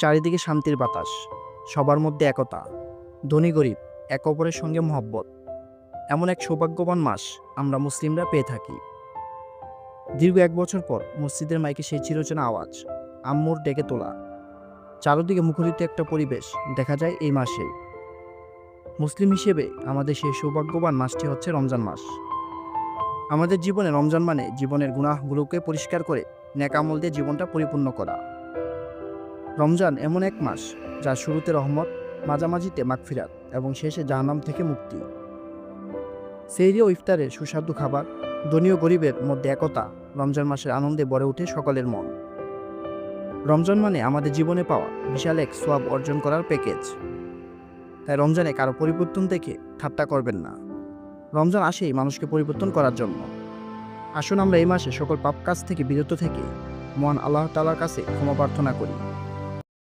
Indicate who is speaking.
Speaker 1: চারিদিকে শান্তির বাতাস, সবার মধ্যে একতা, ধনী গরিব একে অপরের সঙ্গে মহব্বত। এমন এক সৌভাগ্যবান মাস আমরা মুসলিমরা পেয়ে থাকি। দীর্ঘ 1 বছর পর মসজিদের মাইকে সেই চিরচেনা আওয়াজ, আম্মুর ডেকে তোলা, চারদিকে মুখরিত একটা পরিবেশ দেখা যায় এই মাসে। মুসলিম হিসেবে আমাদের সেই সৌভাগ্যবান মাসটি হচ্ছে রমজান মাস। আমাদের জীবনে রমজান মানে জীবনের গুনাহগুলোকে পরিষ্কার করে নেক আমল দিয়ে জীবনটা পরিপূর্ণ করা। রমজান এমন এক মাস যার শুরুতে রহমত, মাঝামাঝিতে মাগফিরাত এবং শেষে জাহান্নাম থেকে মুক্তি। সেহরি ও ইফতারের সুস্বাদু খাবার, ধনী ও গরিবের মধ্যে একতা, রমজান মাসের আনন্দে ভরে ওঠে সকলের মন। রমজান মানে আমাদের জীবনে পাওয়া বিশাল এক সোয়াব অর্জন করার প্যাকেজ। তাই রমজানে কারো পরিবর্তন দেখে ঠাট্টা করবেন না। রমজান আসেই মানুষকে পরিবর্তন করার জন্য। আসুন আমরা এই মাসে সকল পাপ কাজ থেকে বিরত থেকে মহান আল্লাহ তাআলার কাছে ক্ষমা প্রার্থনা করি।